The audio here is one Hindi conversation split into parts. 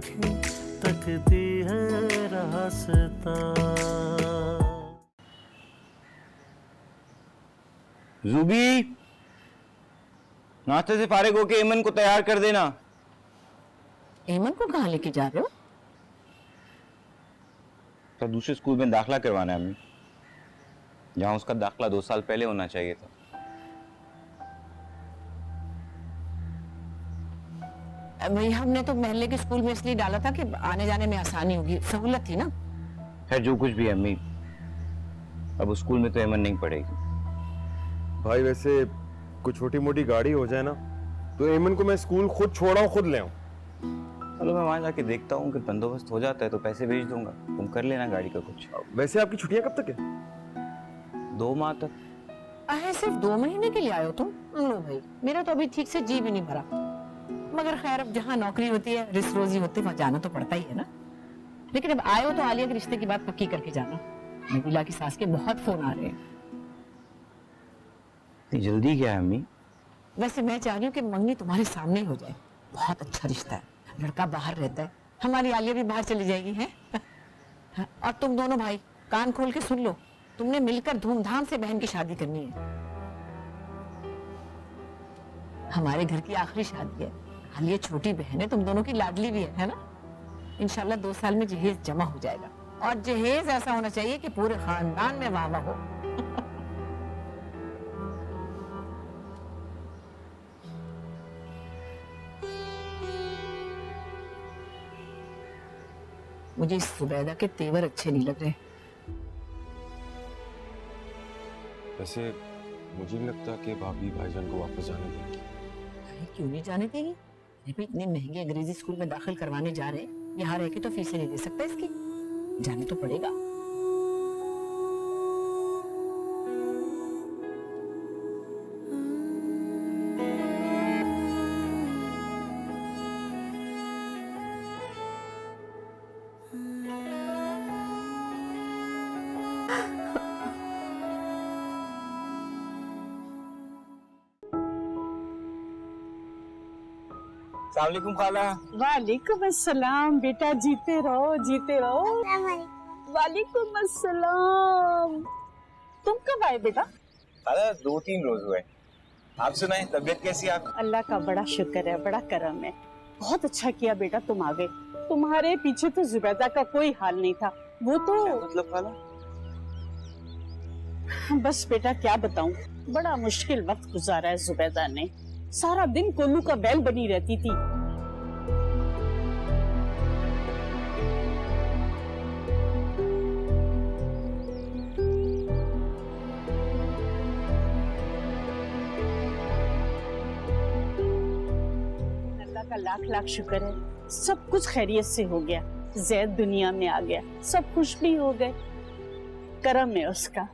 आँखें तकती है रास्ता। जूबी, नाश्ते से फारिग होके एमन को तैयार कर देना। एमन को कहाँ लेके जा रहे हो? तो दूसरे स्कूल में दाखिला करवाना है अम्मी, जहां उसका दाखिला 2 साल पहले होना चाहिए था। भाई हमने तो मोहल्ले के स्कूल में इसलिए डाला था कि आने जाने में आसानी होगी, सहूलत थी ना। खैर जो कुछ भी है अम्मी, अब उस स्कूल में तो एमन नहीं पढ़ेगी। भाई वैसे कुछ छोटी मोटी गाड़ी हो जाए ना तो एमन को मैं स्कूल खुद छोड़ाऊं खुद ले आऊं। चलो मैं वहां जाके देखता हूँ कि बंदोबस्त हो जाता है तो पैसे भेज दूंगा, तुम कर लेना गाड़ी का कुछ। वैसे आपकी छुट्टियां कब तक है? 2 माह तक। सिर्फ 2 महीने के लिए आए हो तुम? लो भाई, मेरा तो अभी ठीक से जी भी नहीं भरा। मगर खैर, अब जहाँ नौकरी होती है, रिस्क रोजी होती है, वहां जाना तो पड़ता ही है ना। लेकिन अब आए हो तो आलिया के रिश्ते की बात पक्की करके जाना। नबीला की सास के बहुत फोन आ रहे हैं। इतनी जल्दी क्या है अम्मी? वैसे मैं चाह रही हूँ कि मंगनी तुम्हारे सामने ही हो जाए। बहुत अच्छा रिश्ता है, लड़का बाहर रहता है, हमारी आलिया भी बाहर चली जाएगी है। और तुम दोनों भाई कान खोल के सुन लो, तुमने मिलकर धूमधाम से बहन की शादी करनी है। हमारे घर की आखिरी शादी है। आलिया छोटी बहन है, तुम दोनों की लाडली भी है ना। इंशाल्लाह 2 साल में जहेज जमा हो जाएगा, और जहेज ऐसा होना चाहिए कि पूरे खानदान में वाह वाह हो। मुझे इस जुबैदा के तेवर अच्छे नहीं लग रहे। वैसे मुझे नहीं लगता कि भाभी भाईजान को वापस जाने देंगी। अरे क्यों नहीं जाने देगी? अरे भाई, इतने महंगे अंग्रेजी स्कूल में दाखिल करवाने जा रहे हैं, यहाँ रह के तो फीसें नहीं दे सकता इसकी, जाने तो पड़ेगा। अस्सलाम वालेकुम खाला। वालेकुम अस्सलाम बेटा, जीते रहो जीते रहो। वालेकुम अस्सलाम। तुम कब आए बेटा? खाला 2-3 रोज हुए। आप सुनाएं, तबीयत कैसी है आपकी? अल्लाह का बड़ा शुक्र है, बड़ा करम है। बहुत अच्छा किया बेटा तुम आ गए। तुम्हारे पीछे तो जुबैदा का कोई हाल नहीं था। वो तो मतलब खाला? बस बेटा क्या बताऊं, बड़ा मुश्किल वक्त गुजारा है जुबैदा ने। सारा दिन कोल्लू का बैल बनी रहती थी। अल्लाह का लाख लाख शुक्र है, सब कुछ खैरियत से हो गया। जैद दुनिया में आ गया, सब खुश भी हो गए। करम है उसका।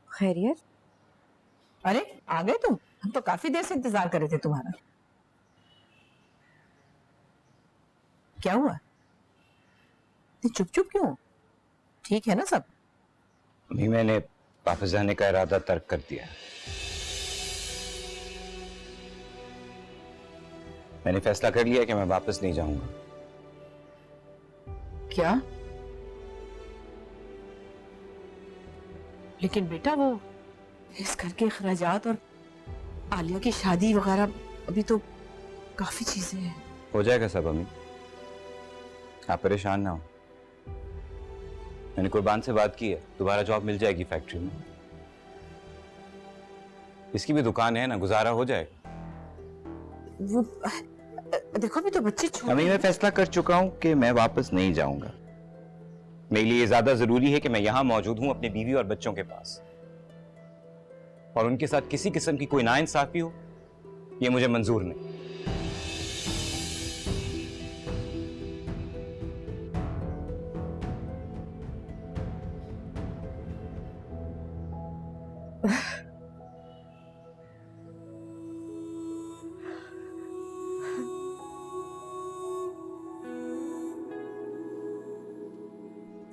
खैरियत? अरे आ गए तुम? हम तो काफी देर से इंतजार कर रहे थे तुम्हारा। क्या हुआ? चुप चुप क्यों? ठीक है ना सब? अम्मी, मैंने वापस जाने का इरादा तर्क कर दिया। मैंने फैसला कर लिया कि मैं वापस नहीं जाऊंगा। क्या? लेकिन बेटा, वो इस घर के अखराजात और आलिया की शादी वगैरह, अभी तो काफी चीजें हैं। हो जाएगा सब अम्मी, आप परेशान ना हो। मैंने कुर्बान से बात की है, दोबारा जॉब मिल जाएगी फैक्ट्री में। इसकी भी दुकान है ना, गुजारा हो जाएगा। वो देखो, अभी तो बच्चे छोटे। अम्मी, मैं फैसला कर चुका हूं कि मैं वापस नहीं जाऊंगा। मेरे लिए ज्यादा जरूरी है कि मैं यहां मौजूद हूं अपनी बीवी और बच्चों के पास, और उनके साथ किसी किस्म की कोई नाइंसाफी हो, ये मुझे मंजूर नहीं।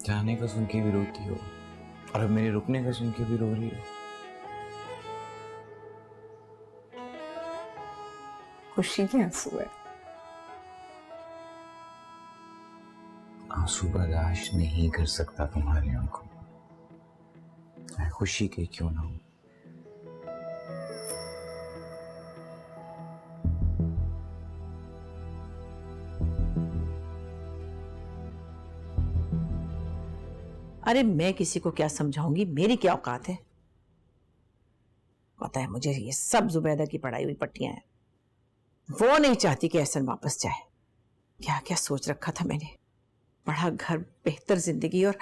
जाने का सुन के भी रोती हो, और अब मेरे रुकने का सुन के भी रो रही है। खुशी के आंसू है। आंसू बर्दाश्त नहीं कर सकता तुम्हारी आंखों, मैं खुशी के क्यों ना हूं। अरे मैं किसी को क्या समझाऊंगी, मेरी क्या औकात है। पता है मुझे ये सब जुबैदा की पढ़ाई हुई पट्टियां हैं। वो नहीं चाहती कि एहसन वापस जाए। क्या क्या सोच रखा था मैंने, बड़ा घर, बेहतर जिंदगी, और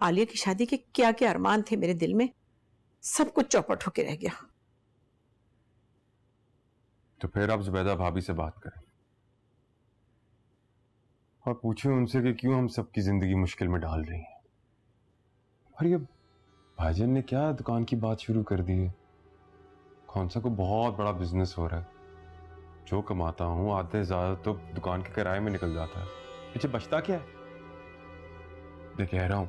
आलिया की शादी के क्या क्या अरमान थे मेरे दिल में, सब कुछ चौपट होके रह गया। तो फिर आप जुबैदा भाभी से बात करें और पूछें उनसे कि क्यों हम सबकी जिंदगी मुश्किल में डाल रही हैं। और ये भाईजान ने क्या दुकान की बात शुरू कर दी है। कौन सा को बहुत बड़ा बिजनेस हो रहा है, जो कमाता हूं आधे ज्यादा तो दुकान के किराए में निकल जाता है, पीछे बचता क्या है। मैं कह रहा हूं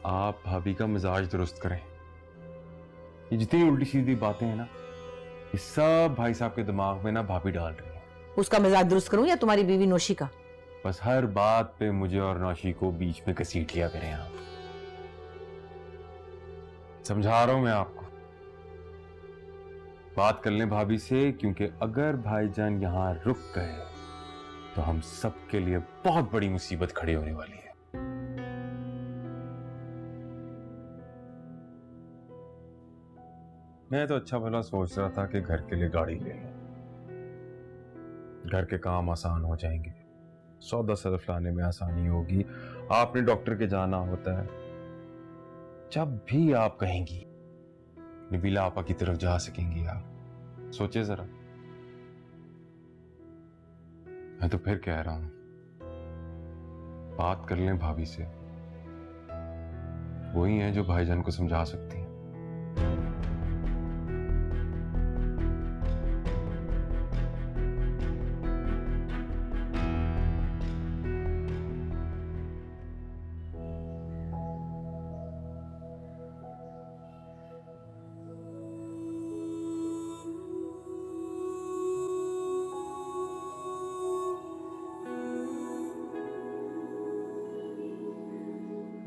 आप भाभी का मिजाज दुरुस्त करें। ये जितनी उल्टी सीधी बातें हैं ना, ये सब भाई साहब के दिमाग में ना भाभी डाल रही है। उसका मिजाज दुरुस्त करूं या तुम्हारी बीवी नौशी का? बस हर बात पे मुझे और नौशी को बीच में घसीट लिया करें आप। समझा रहा हूं मैं आपको, बात कर लें भाभी से, क्योंकि अगर भाईजान यहां रुक गए तो हम सबके लिए बहुत बड़ी मुसीबत खड़ी होने वाली है। मैं तो अच्छा भला सोच रहा था कि घर के लिए गाड़ी ले लें, घर के काम आसान हो जाएंगे, सौदा सरफ लाने में आसानी होगी। आपने डॉक्टर के जाना होता है, जब भी आप कहेंगी नबीला आपा की तरफ जा सकेंगी आप। सोचे जरा। मैं तो फिर कह रहा हूं बात कर लें भाभी से, वही हैं जो भाईजान को समझा सकती हैं।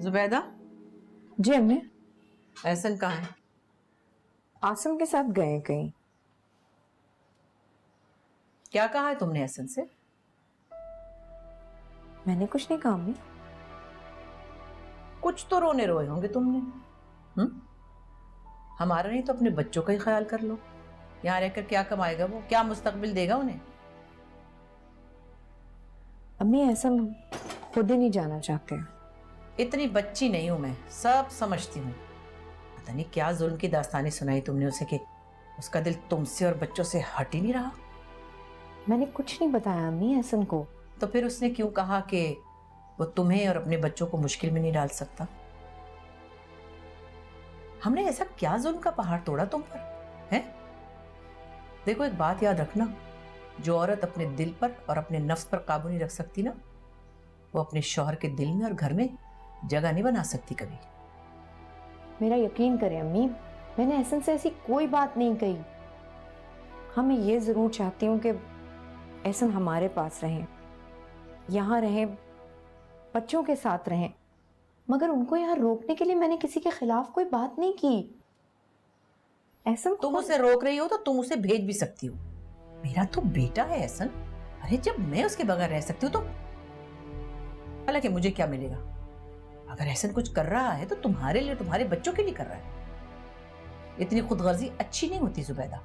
जुबैदा, जी अम्मी। एहसन कहाँ है? आसिम के साथ गए कहीं। क्या कहा है तुमने एहसन से? मैंने कुछ नहीं कहा अम्मी। कुछ तो रोने रोए होंगे तुमने। हमारा नहीं तो अपने बच्चों का ही ख्याल कर लो। यहाँ रहकर क्या कमाएगा वो, क्या मुस्तकबिल देगा उन्हें? अम्मी ऐसा खुद ही नहीं जाना चाहते। इतनी बच्ची नहीं हूं मैं, सब समझती हूँ। पता नहीं क्या जुल्म की दास्तानी सुनाई तुमने उसे कि उसका दिल तुमसे और बच्चों से हट ही नहीं रहा। मैंने कुछ नहीं बताया अम्मी एहसन को। तो फिर उसने क्यों कहा कि वो तुम्हें और अपने बच्चों को मुश्किल में नहीं डाल सकता? हमने ऐसा क्या जुल्म का पहाड़ तोड़ा तुम पर है? देखो एक बात याद रखना, जो औरत अपने दिल पर और अपने नफ्स पर काबू नहीं रख सकती ना, वो अपने शौहर के दिल में और घर में जगह नहीं बना सकती कभी। मेरा यकीन करें अम्मी, मैंने एहसन से ऐसी कोई बात नहीं कही। हाँ मैं ये जरूर चाहती हूँ कि एहसन हमारे पास रहें, यहाँ रहें, बच्चों के साथ रहें, मगर उनको यहाँ रोकने के लिए मैंने किसी के खिलाफ कोई बात नहीं की। एहसन तुम उसे रोक रही हो तो तुम उसे भेज भी सकती हो। मेरा तो बेटा है एहसन। अरे जब मैं उसके बगैर रह सकती हूँ तो हालांकि मुझे क्या मिलेगा? अगर एहसन कुछ कर रहा है तो तुम्हारे लिए, तुम्हारे बच्चों के लिए कर रहा है। इतनी खुदगर्जी अच्छी नहीं होती जुबैदा।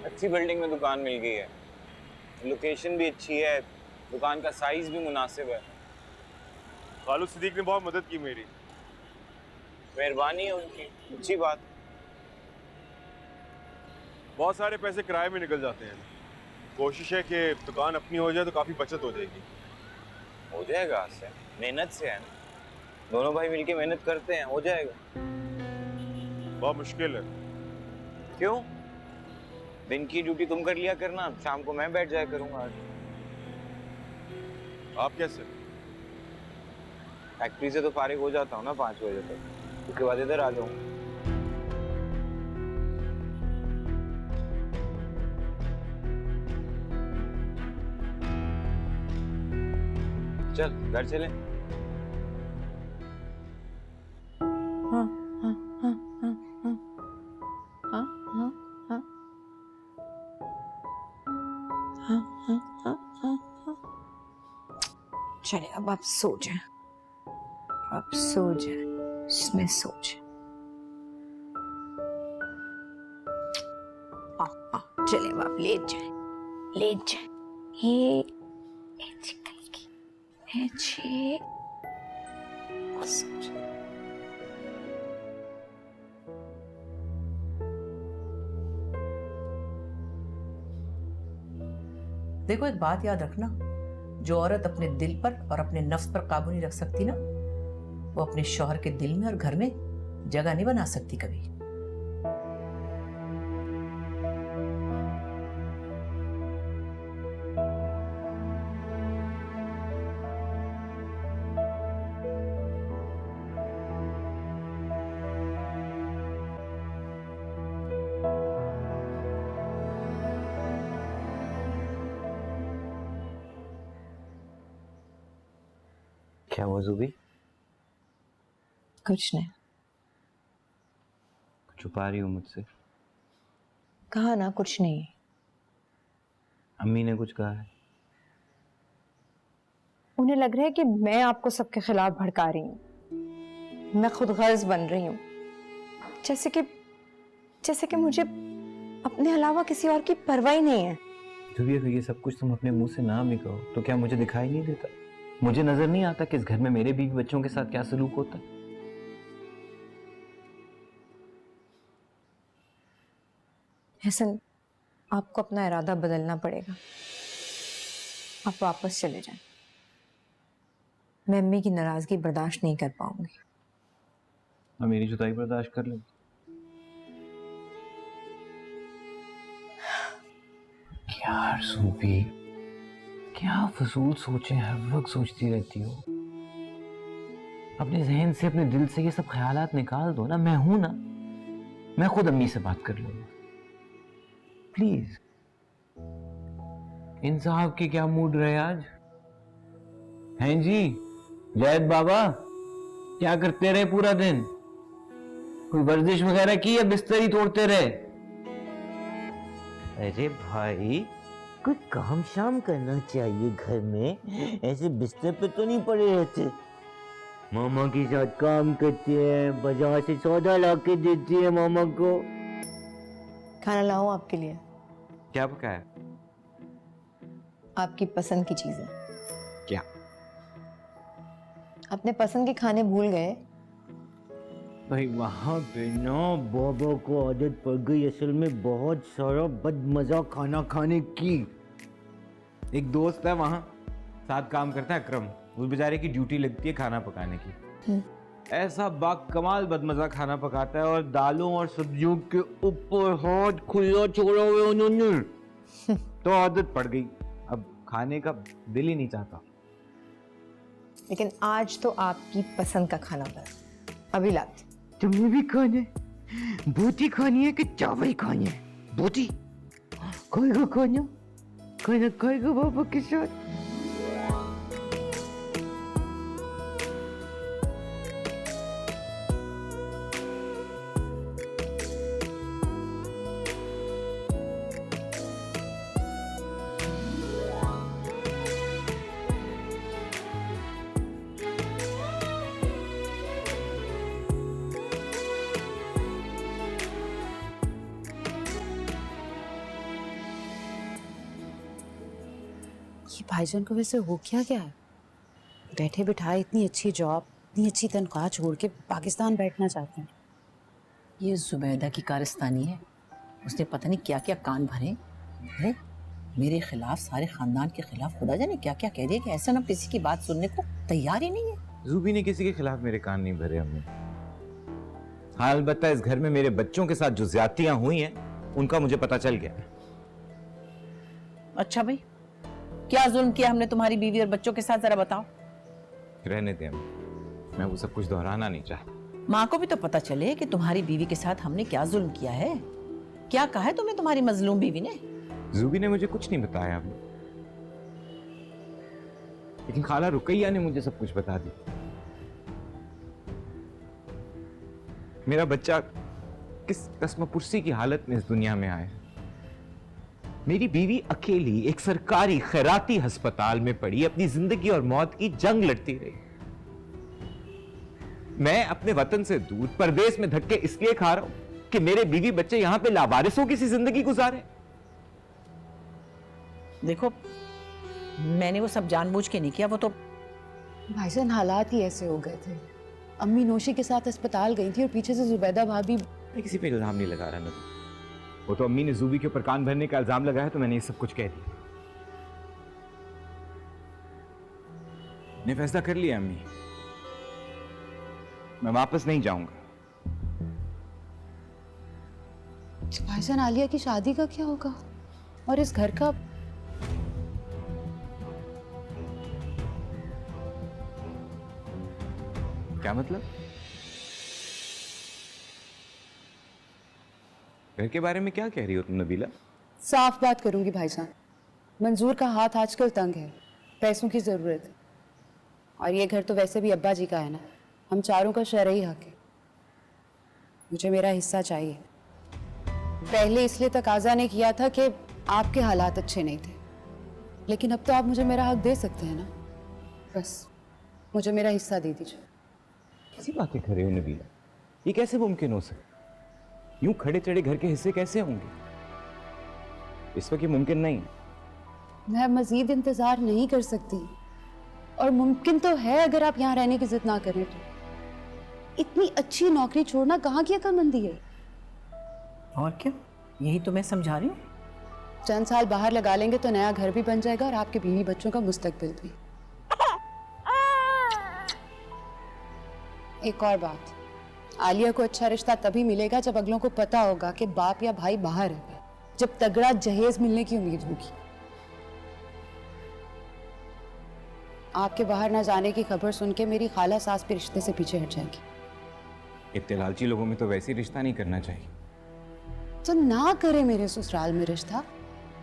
अच्छी बिल्डिंग में दुकान मिल गई है, लोकेशन भी अच्छी है, दुकान का साइज भी मुनासिब है। खालू सिद्दीक ने बहुत मदद की मेरी। मेहरबानी है उनकी, अच्छी बात। बहुत सारे पैसे किराए में निकल जाते हैं। कोशिश है कि दुकान अपनी हो जाए तो काफी बचत हो जाएगी। हो जाएगा, से मेहनत से है ना, दोनों भाई मिलके मेहनत करते हैं, हो जाएगा। बहुत मुश्किल है। क्यों? दिन की ड्यूटी तुम कर लिया करना, शाम को मैं बैठ जाया करूंगा। आज आप कैसे? फैक्ट्री से तो फारिग हो जाता हूँ ना 5 बजे तक, उसके बाद इधर आ जाऊंगा। चल घर चलें। हाँ हाँ हाँ हाँ हाँ हाँ हाँ हाँ हाँ हाँ हाँ हाँ हाँ। चलिए अब आप सो जाए, आप सो जाए, इसमें सो जाए। चलिए अब आप लेट जाए, लेट जाए। ये जी सो जाए। देखो एक बात याद रखना, जो औरत अपने दिल पर और अपने नफ्स पर काबू नहीं रख सकती ना, वो अपने शौहर के दिल में और घर में जगह नहीं बना सकती कभी। क्या हुआ ज़ुबी? कुछ नहीं। छुपा रही हो मुझसे? कहा ना कुछ नहीं। अम्मी ने कुछ कहा है? उन्हें लग रहा है कि मैं आपको सबके खिलाफ भड़का रही हूँ, मैं खुद गर्ज बन रही हूँ, जैसे कि मुझे अपने अलावा किसी और की परवाह ही नहीं है। ज़ुबी अगर ये सब कुछ तुम अपने मुंह से ना भी कहो तो क्या मुझे दिखाई नहीं देता? मुझे नजर नहीं आता कि इस घर में मेरे बीवी बच्चों के साथ क्या सलूक होता है? हसन, आपको अपना इरादा बदलना पड़ेगा। आप वापस चले जाएं। मैं अम्मी की नाराजगी बर्दाश्त नहीं कर पाऊंगी। मैं मेरी जुदाई बर्दाश्त कर लूं। यार ज़ुबी, क्या फजूल सोचें हर वक्त सोचती रहती हो? अपने जहन से, अपने दिल से ये सब ख्यालात निकाल दो ना। मैं हूं ना, मैं खुद अम्मी से बात कर लूंगा। प्लीज। इन साहब के क्या मूड रहे आज? हैं जी जैद बाबा, क्या करते रहे पूरा दिन? कोई वर्जिश वगैरह की या बिस्तर ही तोड़ते रहे? अरे भाई, कोई काम शाम करना चाहिए घर में, ऐसे बिस्तर पे तो नहीं पड़े रहते। मामा के साथ काम करते हैं, बाजार से सौदा ला के देती है मामा को। खाना लाऊं आपके लिए? क्या पकाया? आपकी पसंद की चीजें। क्या? अपने पसंद के खाने भूल गए? भाई वहाँ पे ना बाबा को आदत पड़ गई असल में बहुत सारा बदमजा खाना खाने की। एक दोस्त है वहां, साथ काम करता है अकरम, उस बेचारे की ड्यूटी लगती है खाना पकाने की। ऐसा बाकमाल बदमजा खाना पकाता है, और दालों और सब्जियों के ऊपर हाथ खुला छोड़ा हुआ उन्होंने। तो आदत पड़ गई, अब खाने का दिल ही नहीं चाहता। लेकिन आज तो आपकी पसंद का खाना बना, अभी लाती। तुम्हें भी खाने बोटी खानी है कि चावल खानी है? बोटी खाएगा, खाना खाना खाएगा बाबा के साथ। ये भाईजान को वैसे हो क्या गया है? बैठे बिठाए इतनी अच्छी जॉब, इतनी अच्छी तनख्वाह छोड़ के पाकिस्तान बैठना चाहते हैं। ये जुबैदा की कारस्तानी है। उसने पता नहीं क्या क्या कान भरे। अरे मेरे खिलाफ, सारे खानदान के खिलाफ खुदा जाने क्या क्या कह दिया कि ऐसा ना किसी की बात सुनने को तैयार ही नहीं है। जूबी ने किसी के खिलाफ मेरे कान नहीं भरे अम्मी। हाँ, अलबत्ता इस घर में मेरे बच्चों के साथ जो ज्यादतियां हुई हैं उनका मुझे पता चल गया। अच्छा भाई, क्या जुल्म किया हमने तुम्हारी बीवी और बच्चों के साथ, जरा बताओ। रहने दे अम्मी, मैं वो सब कुछ दोहराना नहीं चाहता। माँ को भी तो पता चले कि तुम्हारी बीवी के साथ हमने क्या जुल्म किया है। क्या कहा है तुम्हें तुम्हारी मजलूम बीवी ने? जूबी ने मुझे कुछ नहीं बताया अम्मी, लेकिन खाला रुकैया ने मुझे सब कुछ बता दिया। मेरा बच्चा किस कस्मपुर्सी की हालत में इस दुनिया में आया। मेरी बीवी अकेली एक सरकारी खैराती अस्पताल में पड़ी अपनी जिंदगी और मौत की जंग लड़ती रही। मैं अपने वतन से दूर परदेश में धक्के इसलिए खा रहा हूं कि मेरे बीवी बच्चे यहां पे लावारिसों की सी जिंदगी गुजारे। देखो, मैंने वो सब जानबूझ के नहीं किया, वो तो भाईजान हालात ही ऐसे हो गए थे। अम्मी नौशी के साथ अस्पताल गई थी और पीछे से जुबैदा भाभी। मैं किसी पे इल्जाम नहीं लगा रहा ना, वो तो अम्मी ने जूबी के ऊपर कान भरने का इल्जाम लगाया तो मैंने ये सब कुछ कह दिया। मैंने फैसला कर लिया अम्मी, मैं वापस नहीं जाऊंगा। भाईजान आलिया की शादी का क्या होगा और इस घर का? क्या मतलब? घर के बारे में क्या कह रही हो तुम नबीला? साफ बात करूंगी भाईजान, मंजूर का हाथ आजकल तंग है, पैसों की जरूरत है। और ये घर तो वैसे भी अब्बा जी का है ना, हम चारों का शरई हक है। मुझे मेरा हिस्सा चाहिए। पहले इसलिए तकाजा ने किया था कि आपके हालात अच्छे नहीं थे, लेकिन अब तो आप मुझे मेरा हक दे सकते हैं ना। बस मुझे मेरा हिस्सा दे दीजिए। कैसी बातें कर रहे हो नबीला? ये कैसे मुमकिन हो सकता? यूं खड़े चढ़े घर के हिस्से कैसे होंगे? इस वक्त ये मुमकिन नहीं। मैं मजीद इंतजार नहीं कर सकती, और मुमकिन तो है अगर आप यहाँ रहने की जिद ना करें तो। इतनी अच्छी नौकरी छोड़ना कहाँ की अक्लमंदी है? और क्या, यही तो मैं समझा रही हूँ। चंद साल बाहर लगा लेंगे तो नया घर भी बन जाएगा और आपके बीवी बच्चों का मुस्तकबिल भी। एक और बात, आलिया को अच्छा रिश्ता तभी मिलेगा जब अगलों को पता होगा कि बाप या भाई बाहर है, जब तगड़ा जहेज मिलने की उम्मीद होगी। आपके बाहर ना जाने की खबर सुन के मेरी खाला सास भी रिश्ते से पीछे हट जाएगी। इतने लालची लोगों में तो वैसे ही रिश्ता नहीं करना चाहिए। तो ना करे मेरे ससुराल में रिश्ता,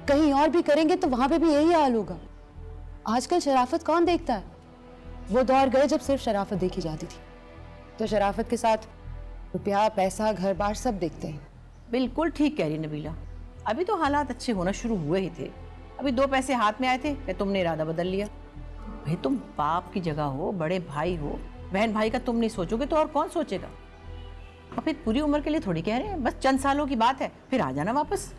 कहीं और भी करेंगे तो वहां पे भी यही हाल होगा। आजकल शराफत कौन देखता है? वो दौर गए जब सिर्फ शराफत देखी जाती थी, तो शराफत के साथ रुपया, पैसा, घर बार सब देखते हैं। बिल्कुल ठीक कह रही नबीला। अभी तो हालात अच्छे होना शुरू हुए ही थे, अभी 2 पैसे हाथ में आए थे कि तुमने इरादा बदल लिया। भाई तुम बाप की जगह हो, बड़े भाई हो, बहन भाई का तुम नहीं सोचोगे तो और कौन सोचेगा? और फिर पूरी उम्र के लिए थोड़ी कह रहे हैं, बस चंद सालों की बात है, फिर आ जाना वापस।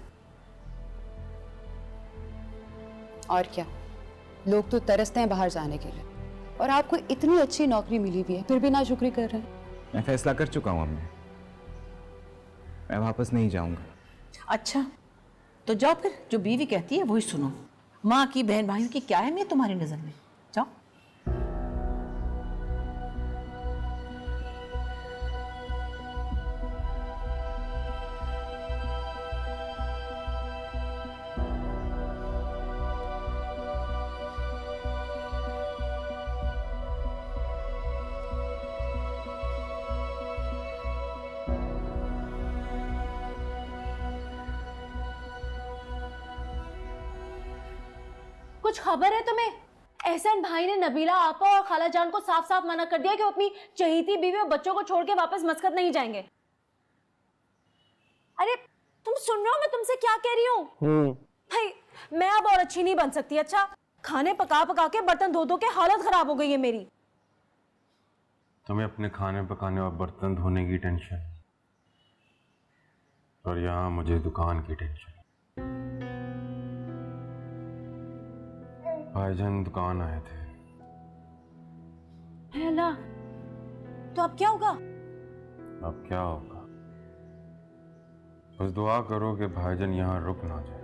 और क्या, लोग तो तरसते हैं बाहर जाने के लिए, और आपको इतनी अच्छी नौकरी मिली हुई है फिर भी ना शुक्री कर रहे हैं। मैं फैसला कर चुका हूं अम्मी, मैं वापस नहीं जाऊंगा। अच्छा तो जाओ फिर, जो बीवी कहती है वही सुनो। माँ की, बहन भाइयों की क्या अहमियत तुम्हारी नजर में? जाओ। कुछ खबर है तुम्हें? एहसन भाई ने नबीला आपा और खाला जान को साफ साफ मना कर दिया कि वो अपनी चहेती बीवी और बच्चों को छोड़ के वापस मस्कत नहीं जाएंगे। अरे तुम सुन रहे हो मैं तुमसे क्या कह रही हूँ? भाई मैं अब और अच्छी नहीं बन सकती। अच्छा, खाने पका पका के, बर्तन धो धो के हालत खराब हो गई है मेरी। तुम्हें अपने खाने पकाने और बर्तन धोने की टेंशन, और यहाँ मुझे दुकान की टेंशन। भाईजान दुकान आए थे। है अल्लाह, तो अब क्या होगा? अब क्या होगा? बस दुआ करो कि भाईजान यहाँ रुक ना जाए,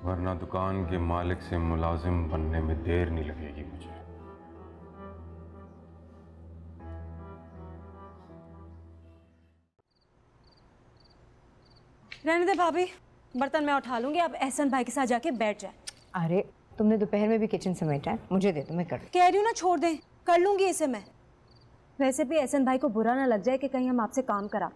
वरना दुकान के मालिक से मुलाजिम बनने में देर नहीं लगेगी मुझे। रहने दे भाभी, बर्तन मैं उठा लूंगी, आप एहसन भाई के साथ जाके बैठ जाए। अरे तुमने दोपहर में भी किचन समेटा है, मुझे दे दो, मैं कर लूं। कह रही हूँ ना, छोड़ दे, कर लूंगी इसे मैं। वैसे भी एहसन भाई को बुरा ना लग जाए कि कहीं हम आपसे काम करा।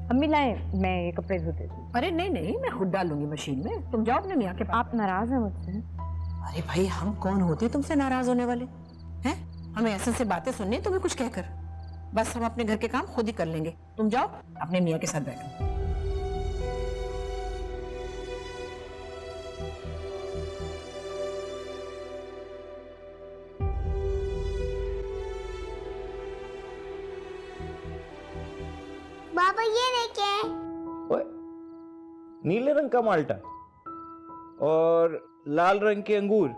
अम्मी लाए, मैं ये कपड़े धो देती हूँ। अरे नहीं नहीं, मैं खुद डालूंगी मशीन में, तुम जाओ अपने मियाँ के पास। आप नाराज हैं मुझसे? अरे भाई, हम कौन होते हैं तुमसे नाराज होने वाले हैं? हमें ऐसे से बातें सुननी है तुम्हें कुछ कहकर? बस हम अपने घर के काम खुद ही कर लेंगे, तुम जाओ अपने मियाँ के साथ बैठो। बाबा ये देखे, ओए, नीले रंग का माल्टा और लाल रंग के अंगूर।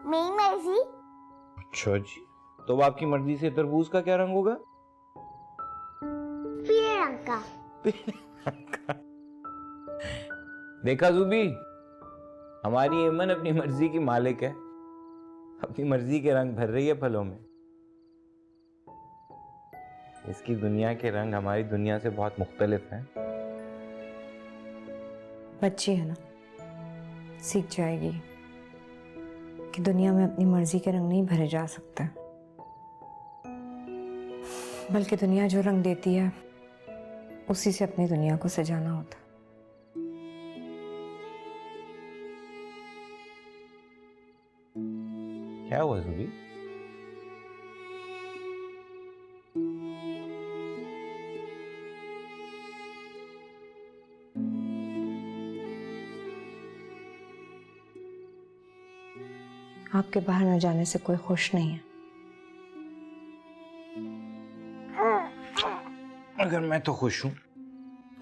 मेरी मर्जी। अच्छा जी, तो आपकी मर्जी से तरबूज का क्या रंग होगा? पीले रंग का। देखा जूबी, हमारी एमन अपनी मर्जी की मालिक है, अपनी मर्जी के रंग भर रही है फलों में। इसकी दुनिया के रंग हमारी दुनिया से बहुत मुख्तलिफ हैं। बच्ची है ना, सीख जाएगी कि दुनिया में अपनी मर्जी के रंग नहीं भरे जा सकते, बल्कि दुनिया जो रंग देती है उसी से अपनी दुनिया को सजाना होता है। क्या हुआ जूबी? आपके बाहर न जाने से कोई खुश नहीं है। अगर मैं तो खुश हूं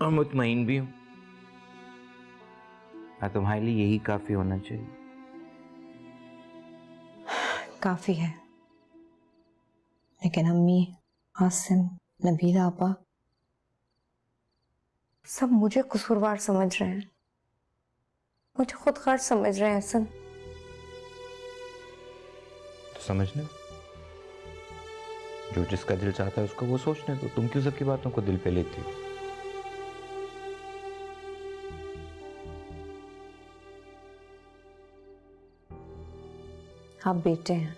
और मुतमईन भी हूं, तुम्हारे लिए यही काफी होना चाहिए। काफी है, लेकिन अम्मी, आसिम, नबीला आपा सब मुझे कसूरवार समझ रहे हैं, मुझे खुद गर्ज समझ रहे हैं। एहसन, तो समझने दो, जो जिसका दिल चाहता है उसको वो सोचने दो। तुम क्यों सबकी बातों को दिल पे लेती हो? आप बेटे हैं,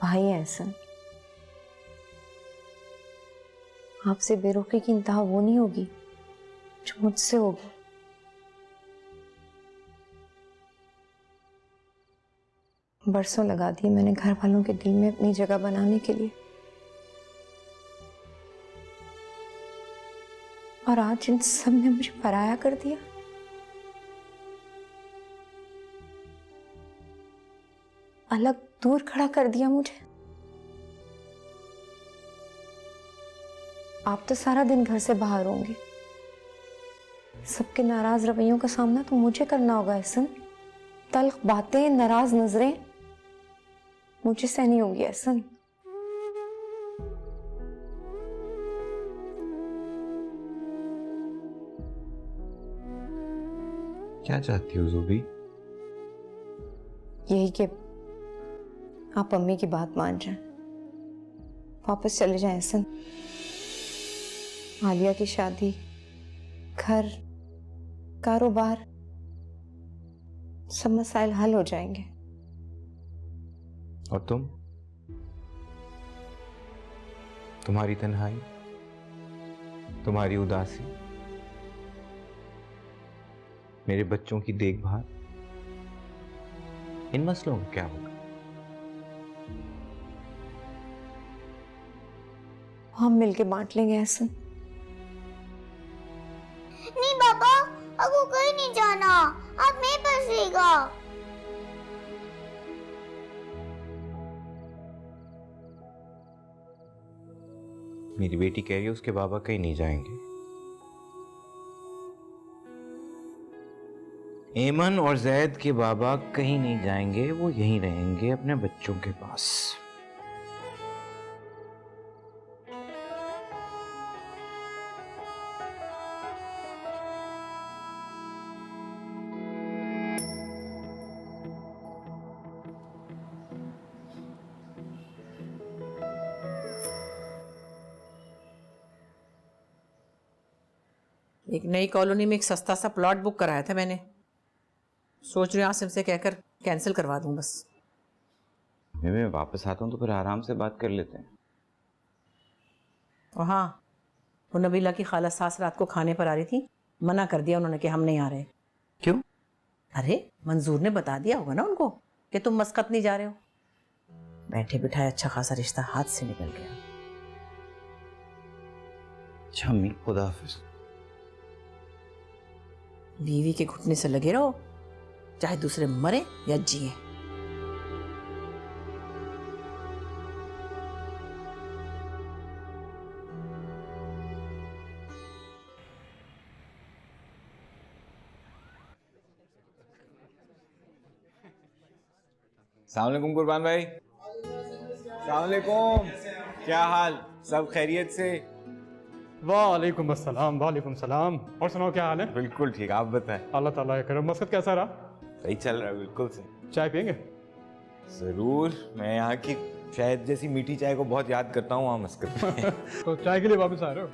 भाई हैं एहसन, आपसे बेरुखी की इंतहा वो नहीं होगी जो मुझसे होगी। बरसों लगा दिए मैंने घर वालों के दिल में अपनी जगह बनाने के लिए, और आज इन सब ने मुझे पराया कर दिया। अलग दूर खड़ा कर दिया मुझे। आप तो सारा दिन घर से बाहर होंगे, सबके नाराज रवैयों का सामना तो मुझे करना होगा। एहसन, तल्ख बातें, नाराज नजरें मुझे सहनी होगी। एहसन, क्या चाहती हो जूबी? यही कि आप अम्मी की बात मान जाएं, वापस चले जाएं। एहसन, आलिया की शादी, घर, कारोबार, सब मसाइल हल हो जाएंगे। और तुम्हारी तन्हाई, तुम्हारी उदासी, मेरे बच्चों की देखभाल, इन मसलों का क्या होगा? हम मिलके बांट लेंगे। एहसन, नहीं पापा, आपको कहीं नहीं जाना, आप मेरे पास रहेगा। मेरी बेटी कह रही है उसके बाबा कहीं नहीं जाएंगे। एमन और जैद के बाबा कहीं नहीं जाएंगे, वो यहीं रहेंगे अपने बच्चों के पास। एक नई कॉलोनी में एक सस्ता सा प्लॉट बुक कराया था मैंने, सोच रही हूँ आसिम से कहकर कैंसिल करवा दूं बस। मैं वापस आता हूँ तो फिर आराम से बात कर लेते हैं। और हाँ, वो नबीला की खाला सास रात को खाने पर आ रही थी, मना कर दिया उन्होंने कि हम नहीं आ रहे। क्यों? अरे मंजूर ने बता दिया होगा ना उनको कि तुम मस्कत नहीं जा रहे हो। बैठे बिठाए अच्छा खासा रिश्ता हाथ से निकल गया। अच्छा अम्मी, खुदा हाफिज। बीवी के घुटने से लगे रहो, चाहे दूसरे मरे या जिए। अस्सलामुअलैकुम कुर्बान भाई। अस्सलामुअलैकुम, क्या हाल? सब खैरियत से? वालेकुम अस्सलाम। वालेकुम सलाम। और सुनाओ क्या हाल है? बिल्कुल ठीक, आप बताएं। अल्लाह ताला का करम। मस्कत कैसा रहा? सही चल रहा है, बिल्कुल से। चाय पियेंगे? जरूर, मैं यहाँ की शहद जैसी मीठी चाय को बहुत याद करता हूँ वहाँ मस्कत में। तो चाय के लिए वापस आ रहे हो?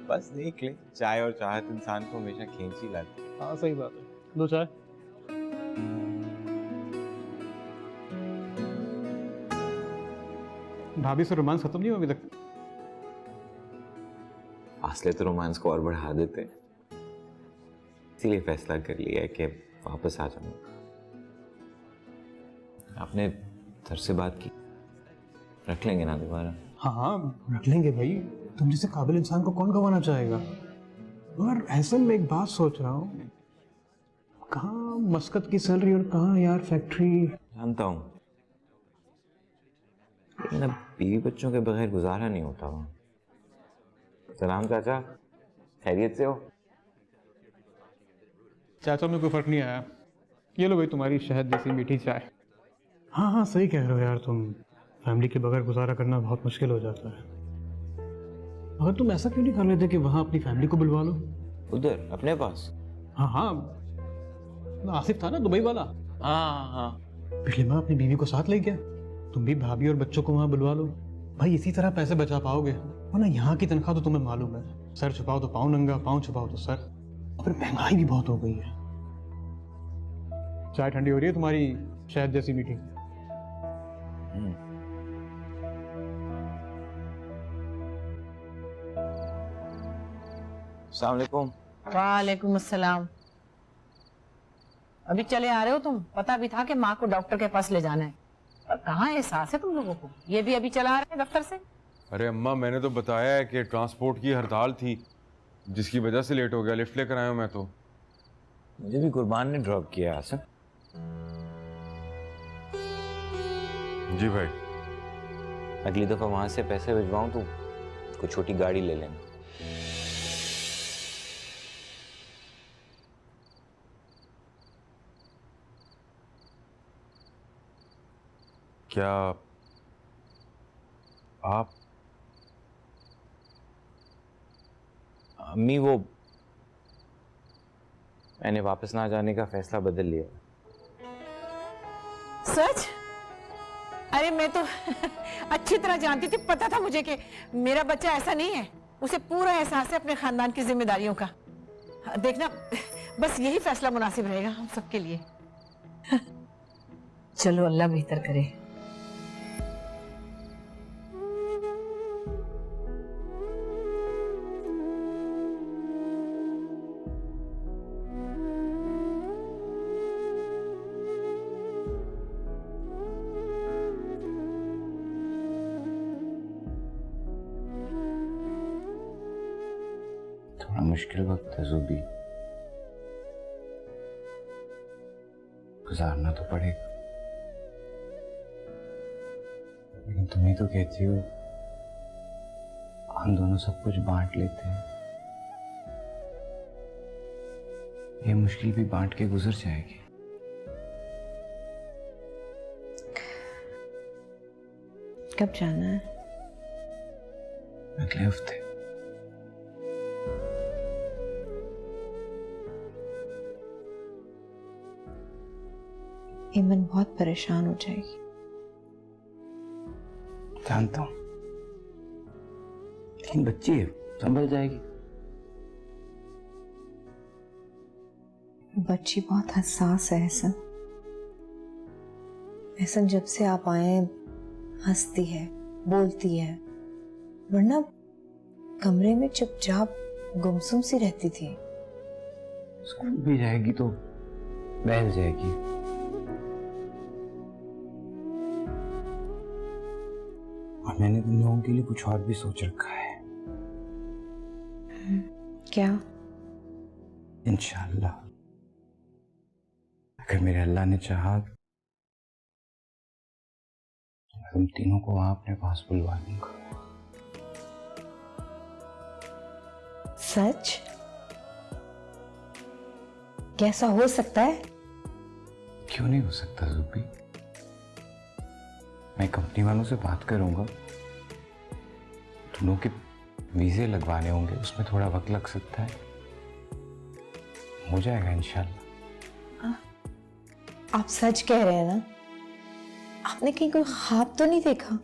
बस देख ले, चाय और चाहत इंसान को हमेशा खींच ही लाती है। हाँ सही बात है। दो चाय। भाभी से रोमांस खत्म नहीं हुआ अभी तक? फासले तो रोमांस को और बढ़ा देते हैं, इसीलिए फैसला कर लिया है कि वापस आ जाऊंगा। आपने सर से बात की, रख लेंगे ना दोबारा? हाँ रख लेंगे भाई, तुम जैसे काबिल इंसान को कौन गंवाना चाहेगा। मगर ऐसा मैं एक बात सोच रहा हूँ, कहाँ मस्कत की सैलरी और कहाँ यार फैक्ट्री। जानता हूँ, लेकिन अब बीवी बच्चों के बगैर गुजारा नहीं होता वहाँ। सलाम चाचा, खैरियत से हो? चाचा में कोई फर्क नहीं आया। ये लो भाई तुम्हारी शहद जैसी मीठी चाय। हाँ हाँ सही कह रहे हो यार, तुम फैमिली के बगैर गुजारा करना बहुत मुश्किल हो जाता है। अगर तुम ऐसा क्यों नहीं कर लेते कि वहाँ अपनी फैमिली को बुलवा लो? उधर अपने पास? हाँ हाँ, आसिफ था ना दुबई वाला। हाँ हाँ। पिछली बार अपनी बीवी को साथ ले गया। तुम भी भाभी और बच्चों को वहाँ बुलवा लो भाई, इसी तरह पैसे बचा पाओगे। वरना यहाँ की तनख्वाह तो तुम्हें मालूम है, सर छुपाओ तो पाँव नंगा, पाँव छुपाओ तो सर। और फिर महंगाई भी बहुत हो गई है। चाय ठंडी हो रही है तुम्हारी शहद जैसी मीठी। अस्सलाम वालेकुम। वालेकुम अस्सलाम। अभी चले आ रहे हो तुम? पता भी था कि माँ को डॉक्टर के पास ले जाना है, पर कहाँ एहसास है तुम लोगों को? ये भी अभी चला आ रहे हैं दफ्तर से? अरे अम्मा, मैंने तो बताया है कि ट्रांसपोर्ट की हड़ताल थी, जिसकी वजह से लेट हो गया। लिफ्ट लेकर आया हूं मैं तो। मुझे भी कुर्बान ने ड्रॉप किया आसिम। जी भाई। अगली दफा वहां से पैसे भिजवाऊं तो कोई छोटी गाड़ी ले लेना। क्या आप? अम्मी, वो मैंने वापस ना जाने का फैसला बदल लिया। सच? अरे मैं तो अच्छी तरह जानती थी, पता था मुझे कि मेरा बच्चा ऐसा नहीं है। उसे पूरा एहसास है अपने खानदान की जिम्मेदारियों का। देखना, बस यही फैसला मुनासिब रहेगा हम सबके लिए। चलो अल्लाह बेहतर करे। थोड़ा मुश्किल वक्त है ज़ुबी, गुजारना तो पड़ेगा। लेकिन तुम ही तो कहती हो हम दोनों सब कुछ बांट लेते हैं। ये मुश्किल भी बांट के गुजर जाएगी। कब जाना है? अगले हफ्ते। ईमन बहुत परेशान हो जाएगी। जानता हूं, लेकिन बच्ची है, संभल जाएगी। बच्ची बहुत हसास है एहसन। एहसन जब से आप आए हैं, हंसती है, बोलती है, वरना कमरे में चुपचाप गुमसुम सी रहती थी। स्कूल भी जाएगी तो बहल जाएगी। और मैंने तुम लोगों के लिए कुछ और भी सोच रखा है। क्या? इंशाल्लाह अगर मेरे अल्लाह ने चाहा तो मैं तुम तीनों को वहां अपने पास बुलवा लूंगा। सच? कैसा हो सकता है? क्यों नहीं हो सकता ज़ुबी? मैं कंपनी वालों से बात करूंगा, दोनों के वीजे लगवाने होंगे, उसमें थोड़ा वक्त लग सकता है, हो जाएगा इंशाल्लाह। आप सच कह रहे हैं ना? आपने कहीं कोई ख्वाब तो नहीं देखा?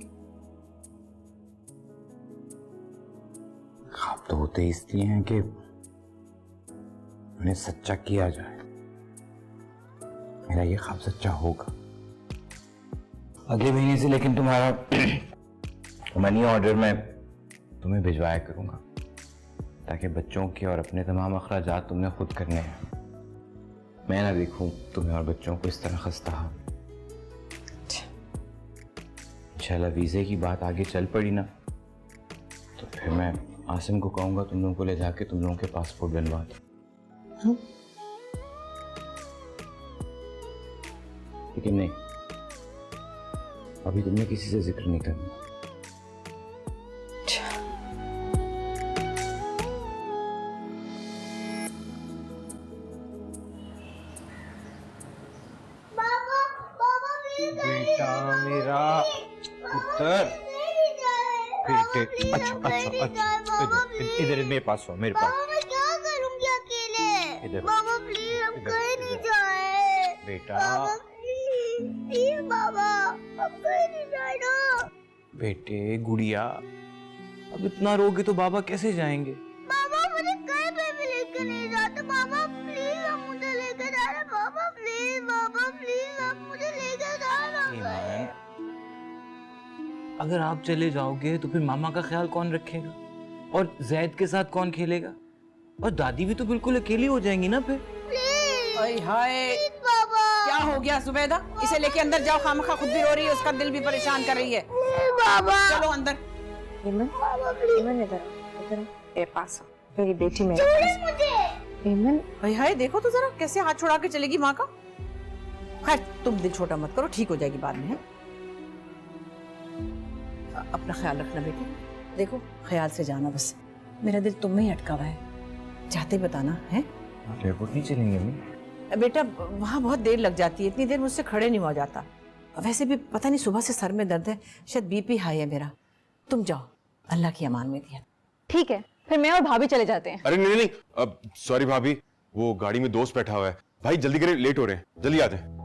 ख्वाब तो होते इसलिए हैं कि उन्हें सच्चा किया जाए। मेरा ये ख्वाब सच्चा होगा अगले महीने से, लेकिन तुम्हारा मनी ऑर्डर मैं तुम्हें भिजवाया करूंगा ताकि बच्चों के और अपने तमाम अखराजात तुमने खुद करने हैं। मैं ना देखूं तुम्हें और बच्चों को इस तरह खस्ता हाल। इंशाल्लाह वीज़े की बात आगे चल पड़ी ना तो फिर मैं आसिम को कहूंगा तुम लोगों को ले जाके तुम लोगों के पासपोर्ट बनवा दो। लेकिन नहीं, अभी तुमने किसी से जिक्र नहीं करना। बेटा मेरा पुत्र, बेटे, अच्छा अच्छा अच्छा, इधर मेरे पास हो, मेरे पास। मैं क्या करूंगी अकेले? इधर बाबा प्लीज हम कहीं नहीं जाए। बेटा बाबा प्लीज बाबा हम कहीं नहीं जाए ना। बेटे गुड़िया, अब इतना रोगे तो बाबा कैसे जाएंगे? बाबा मुझे कहीं पे भी लेकर नहीं जाते। बाबा प्लीज हम मुझे लेकर जा रहे। बाबा प्लीज आप मुझे लेकर जाना। ईमान, अगर आप चले जाओगे तो फिर मामा का ख्याल कौन रखेगा और जैद के साथ कौन खेलेगा? और दादी भी तो बिल्कुल अकेली हो जाएंगी ना फिर। हाय बाबा क्या हो गया जुबैदा? इसे लेके अंदर जाओ, खामखा खुद भी रो रही है, उसका दिल भी परेशान कर रही है। बाबा चलो अंदर। ईमन, ईमन इधर मेरे पास आओ। मेरी बेटी मेरे छोड़े पास। मुझे। ईमन, हाय देखो तो जरा कैसे हाथ छुड़ा के चलेगी माँ का। खैर तुम दिल छोटा मत करो, ठीक हो जाएगी बाद में। है अपना ख्याल रखना बेटी। देखो ख्याल से जाना, बस मेरा दिल तुम में ही अटका हुआ है, चाहते बताना है। एयरपोर्ट नहीं चलेंगे अम्मी? बेटा वहाँ बहुत देर लग जाती है, इतनी देर मुझसे खड़े नहीं हो जाता। वैसे भी पता नहीं सुबह से सर में दर्द है, शायद बीपी हाई है मेरा। तुम जाओ, अल्लाह की अमान में दिया। ठीक है, फिर मैं और भाभी चले जाते हैं। अरे नहीं नहीं, अब सॉरी भाभी, वो गाड़ी में दोस्त बैठा हुआ है। भाई जल्दी करें, लेट हो रहे हैं, जल्दी आते हैं।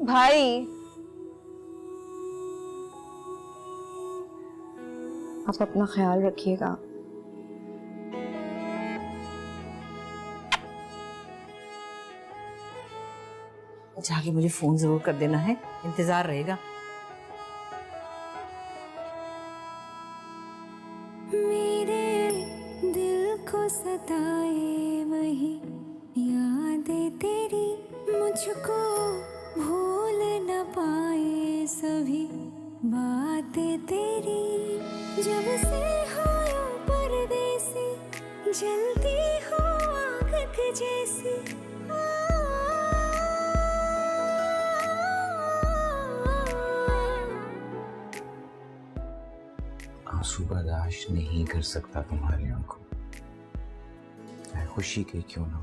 भाई आप अपना ख्याल रखिएगा। जाके मुझे फोन जरूर कर देना है, इंतजार रहेगा। मेरे दिल को सताए वही यादें तेरी, मुझको भूल न पाए सभी बातें तेरी। जब से हो परदेसी, जलती हो आग के जैसी। आंसू बर्दाश्त नहीं कर सकता तुम्हारी आंखों, खुशी की क्यों ना।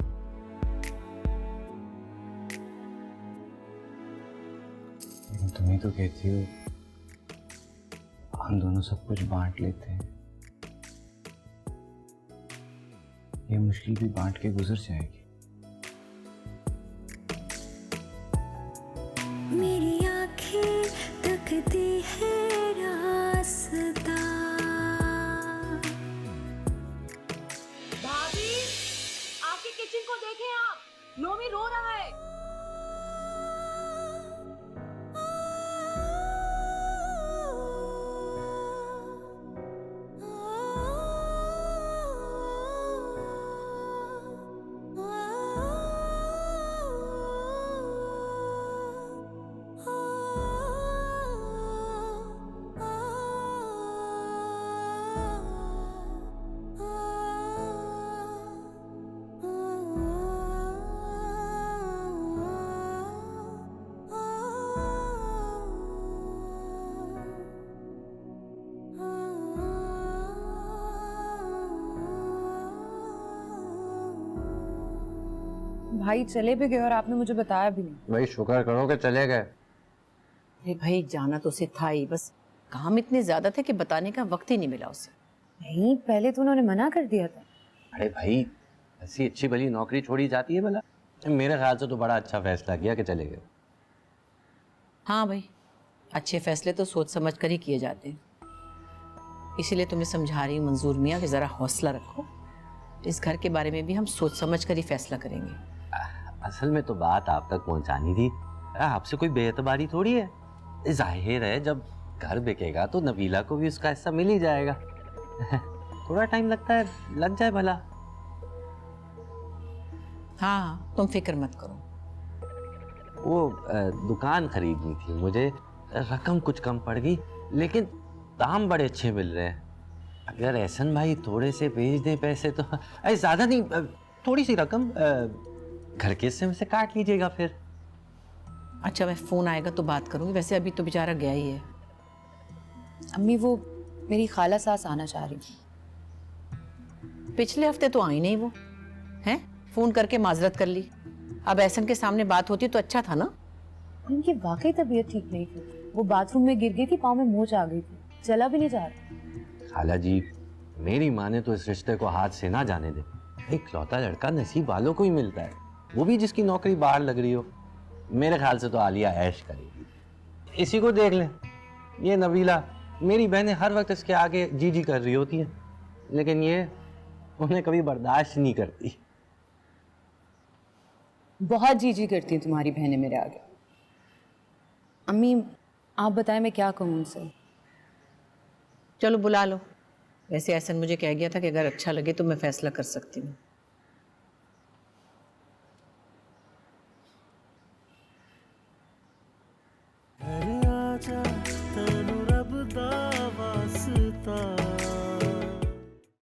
लेकिन तुम ही तो कहती हो हम दोनों सब कुछ बांट लेते हैं, ये मुश्किल भी बांट के गुजर जाएगी। मेरी आंखें तकती है रास्ता। भाभी आके किचन को देखें आप, नोमी रो रहा है। भाई चले भी गए और आपने मुझे बताया भी नहीं। भाई शुक्र करो कि चले गए। अरे भाई जाना तो उसे था ही, बस काम इतने ज्यादा थे कि बताने का वक्त ही नहीं मिला उसे। नहीं, पहले तो उन्होंने मना कर दिया था। अरे भाई ऐसी अच्छी भली नौकरी छोड़ी जाती है भला? मेरे ख्याल से तो बड़ा अच्छा फैसला किया कि चले गए। हाँ भाई, अच्छे फैसले तो सोच समझ कर ही किए जाते हैं, इसीलिए तुम्हें समझा रही हूँ मंजूर मियाँ कि ज़रा हौसला रखो। इस घर के बारे में भी हम सोच समझ कर ही फैसला करेंगे। असल में तो बात आप तक पहुंचानी थी, आपसे कोई बेएतबारी थोड़ी है। जाहिर है जब घर बिकेगा तो नबीला को भी उसका हिस्सा मिल ही जाएगा। थोड़ा टाइम लगता है, लग जाए भला। हाँ तुम फिक्र मत करो। वो दुकान खरीदनी थी मुझे, रकम कुछ कम पड़ गई लेकिन दाम बड़े अच्छे मिल रहे हैं। अगर एहसन भाई थोड़े से भेज दें पैसे तो, अरे ज़्यादा नहीं, थोड़ी सी रकम घर के हिस्से में से काट लीजिएगा फिर। अच्छा मैं फ़ोन आएगा तो बात करूँगी, वैसे अभी तो बेचारा गया ही है। अम्मी वो मेरी खाला सास आना चाह रही थी। पिछले हफ्ते तो आई नहीं वो, हैं? फ़ोन करके माजरत कर ली, अब एहसन के सामने बात होती तो अच्छा था ना। उनकी वाकई तबीयत ठीक नहीं थी, वो बाथरूम में गिर गई थी, पाँव में मोच आ गई थी, चला भी नहीं जा रहा। खाला जी मेरी माँ ने तो इस रिश्ते को हाथ से ना जाने दे। एक लौता लड़का नसीब वालों को ही मिलता है, वो भी जिसकी नौकरी बाहर लग रही हो। मेरे ख्याल से तो आलिया ऐश करेगी। इसी को देख लें, ये नबीला, मेरी बहनें हर वक्त इसके आगे जी जी कर रही होती हैं, लेकिन ये उन्हें कभी बर्दाश्त नहीं करती। बहुत जी जी करती हैं तुम्हारी बहनें मेरे आगे। अम्मी आप बताएं मैं क्या कहूँ उनसे? चलो बुला लो। वैसे एहसन मुझे कह गया था कि अगर अच्छा लगे तो मैं फैसला कर सकती हूँ।